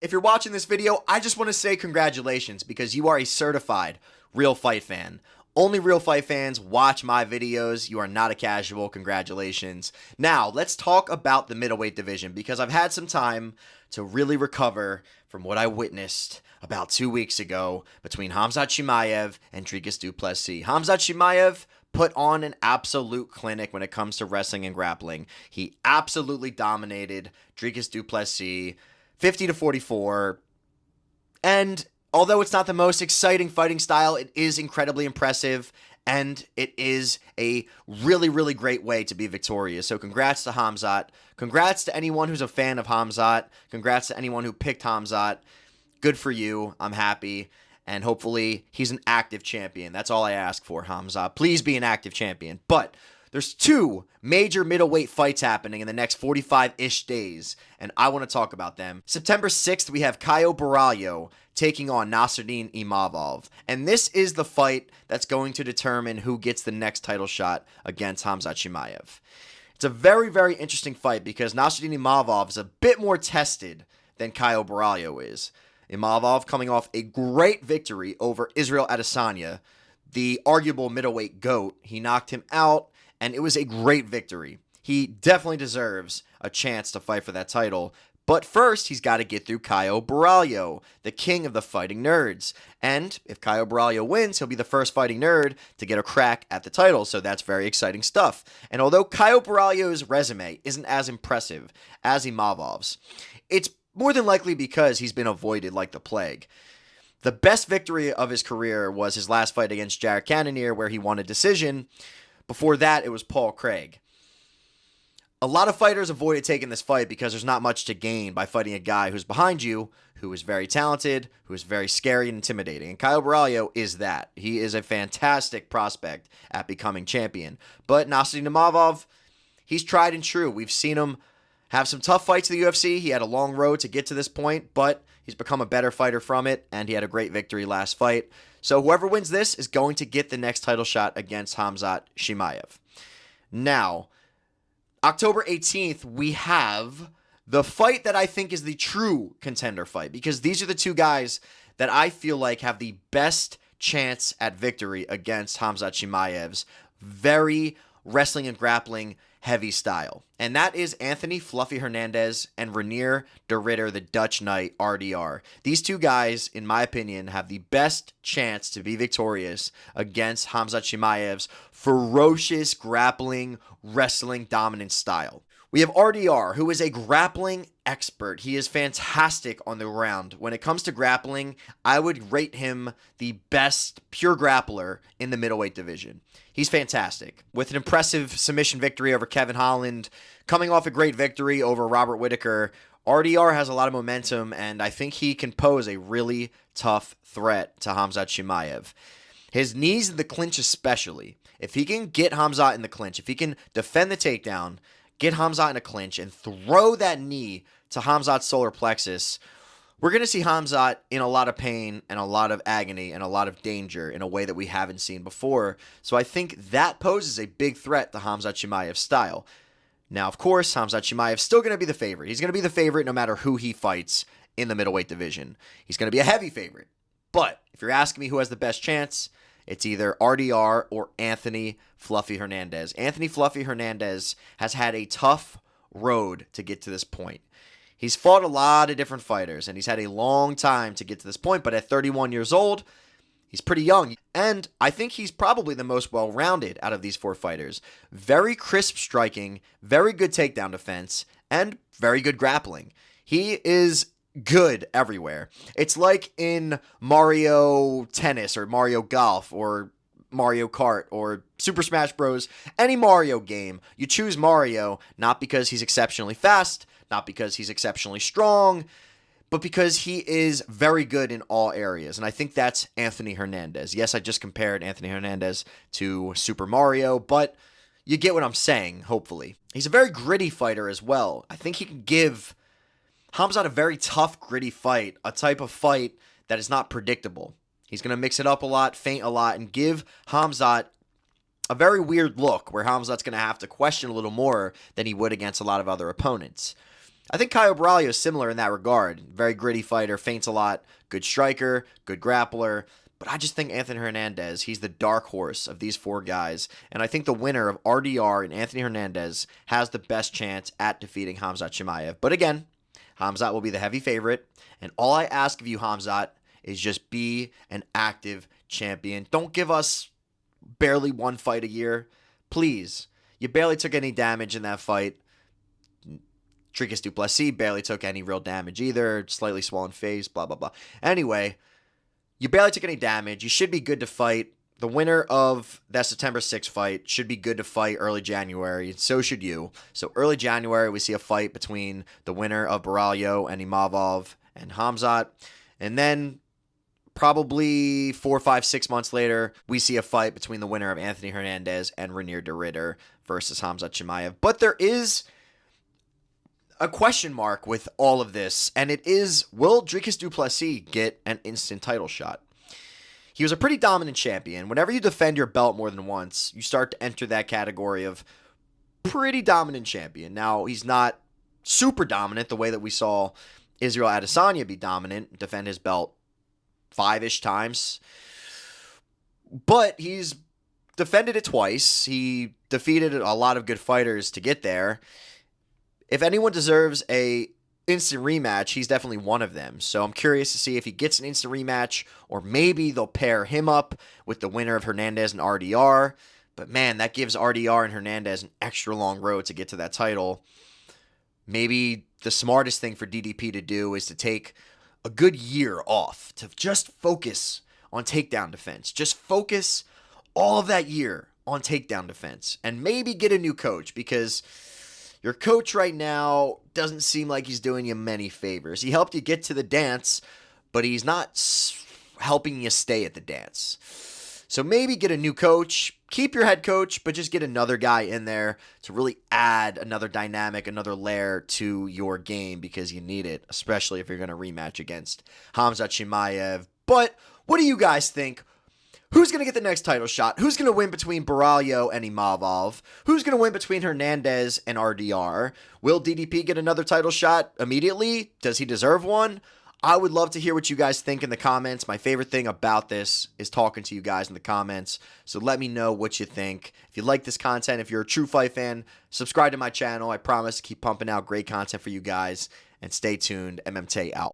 If you're watching this video, I just want to say congratulations because you are a certified real fight fan. Only real fight fans watch my videos. You are not a casual. Congratulations. Now, let's talk about the middleweight division because I've had some time to really recover from what I witnessed about 2 weeks ago between Khamzat Chimaev and Dricus du Plessis. Khamzat Chimaev put on an absolute clinic when it comes to wrestling and grappling. He absolutely dominated Dricus du Plessis 50-44. And although it's not the most exciting fighting style, it is incredibly impressive, and it is a really, really great way to be victorious. So congrats to Khamzat. Congrats to anyone who's a fan of Khamzat. Congrats to anyone who picked Khamzat. Good for you. I'm happy. And hopefully he's an active champion. That's all I ask for, Khamzat. Please be an active champion. But there's two major middleweight fights happening in the next 45-ish days, and I want to talk about them. September 6th, we have Caio Borralho taking on Nasruddin Imavov, and this is the fight that's going to determine who gets the next title shot against Khamzat Chimaev. It's a very, very interesting fight because Nasruddin Imavov is a bit more tested than Caio Borralho is. Imavov coming off a great victory over Israel Adesanya, the arguable middleweight GOAT. He knocked him out, and it was a great victory. He definitely deserves a chance to fight for that title. But first, he's got to get through Caio Borralho, the king of the fighting nerds. And if Caio Borralho wins, he'll be the first fighting nerd to get a crack at the title. So that's very exciting stuff. And although Caio Borralho's resume isn't as impressive as Imavov's, it's more than likely because he's been avoided like the plague. The best victory of his career was his last fight against Jared Cannonier, where he won a decision. Before that, it was Paul Craig. A lot of fighters avoided taking this fight because there's not much to gain by fighting a guy who's behind you, who is very talented, who is very scary and intimidating. And Caio Borralho is that. He is a fantastic prospect at becoming champion. But Nasruddin Imavov, he's tried and true. We've seen him have some tough fights in the UFC. He had a long road to get to this point, but he's become a better fighter from it, and he had a great victory last fight. So whoever wins this is going to get the next title shot against Khamzat Chimaev. Now, October 18th, we have the fight that I think is the true contender fight, because these are the two guys that I feel like have the best chance at victory against Khamzat Chimaev's very wrestling and grappling heavy style. And that is Anthony Fluffy Hernandez and Hernandez De Ridder, the Dutch Knight, RDR. These two guys, in my opinion, have the best chance to be victorious against Khamzat Chimaev's ferocious grappling, wrestling dominant style. We have RDR, who is a grappling expert. He is fantastic on the ground. When it comes to grappling, I would rate him the best pure grappler in the middleweight division. He's fantastic. With an impressive submission victory over Kevin Holland, coming off a great victory over Robert Whittaker, RDR has a lot of momentum, and I think he can pose a really tough threat to Khamzat Chimaev. His knees in the clinch especially. If he can get Khamzat in the clinch, if he can defend the takedown, get Khamzat in a clinch, and throw that knee to Khamzat's solar plexus, we're going to see Khamzat in a lot of pain and a lot of agony and a lot of danger in a way that we haven't seen before. So I think that poses a big threat to Khamzat Chimaev's style. Now, of course, Khamzat Chimaev's still going to be the favorite. He's going to be the favorite no matter who he fights in the middleweight division. He's going to be a heavy favorite. But if you're asking me who has the best chance, it's either RDR or Anthony Fluffy Hernandez. Anthony Fluffy Hernandez has had a tough road to get to this point. He's fought a lot of different fighters, and he's had a long time to get to this point, but at 31 years old, he's pretty young. And I think he's probably the most well-rounded out of these four fighters. Very crisp striking, very good takedown defense, and very good grappling. He is good everywhere. It's like in Mario Tennis or Mario Golf or Mario Kart or Super Smash Bros. Any Mario game, you choose Mario not because he's exceptionally fast, not because he's exceptionally strong, but because he is very good in all areas. And I think that's Anthony Hernandez. Yes, I just compared Anthony Hernandez to Super Mario, but you get what I'm saying, hopefully. He's a very gritty fighter as well. I think he can give Khamzat a very tough, gritty fight, a type of fight that is not predictable. He's going to mix it up a lot, feint a lot, and give Khamzat a very weird look where Khamzat's going to have to question a little more than he would against a lot of other opponents. I think Caio Borralho is similar in that regard. Very gritty fighter, feints a lot, good striker, good grappler. But I just think Anthony Hernandez, he's the dark horse of these four guys. And I think the winner of RDR and Anthony Hernandez has the best chance at defeating Khamzat Chimaev. But again, Khamzat will be the heavy favorite. And all I ask of you, Khamzat, is just be an active champion. Don't give us barely one fight a year. Please. You barely took any damage in that fight. Dricus Du Plessis barely took any real damage either. Slightly swollen face, blah, blah, blah. Anyway, you barely took any damage. You should be good to fight. The winner of that September 6th fight should be good to fight early January. So should you. So early January, we see a fight between the winner of Borralho and Imavov and Khamzat. And then probably 4, 5, 6 months later, we see a fight between the winner of Anthony Hernandez and Borralho De Ridder versus Khamzat Chimaev. But there is a question mark with all of this, and it is, will Dricus Du Plessis get an instant title shot? He was a pretty dominant champion. Whenever you defend your belt more than once, you start to enter that category of pretty dominant champion. Now, he's not super dominant the way that we saw Israel Adesanya be dominant, defend his belt 5-ish times, but he's defended it twice. He defeated a lot of good fighters to get there. If anyone deserves a instant rematch, he's definitely one of them. So I'm curious to see if he gets an instant rematch, or maybe they'll pair him up with the winner of Hernandez and RDR. But man, that gives RDR and Hernandez an extra long road to get to that title. Maybe the smartest thing for DDP to do is to take a good year off to just focus on takedown defense. Just focus all of that year on takedown defense, and maybe get a new coach, because your coach right now doesn't seem like he's doing you many favors. He helped you get to the dance, but he's not helping you stay at the dance. So maybe get a new coach, keep your head coach, but just get another guy in there to really add another dynamic, another layer to your game, because you need it, especially if you're going to rematch against Khamzat Chimaev. But what do you guys think? Who's going to get the next title shot? Who's going to win between Borralho and Imavov? Who's going to win between Hernandez and RDR? Will DDP get another title shot immediately? Does he deserve one? I would love to hear what you guys think in the comments. My favorite thing about this is talking to you guys in the comments. So let me know what you think. If you like this content, if you're a true fight fan, subscribe to my channel. I promise to keep pumping out great content for you guys. And stay tuned. MMT out.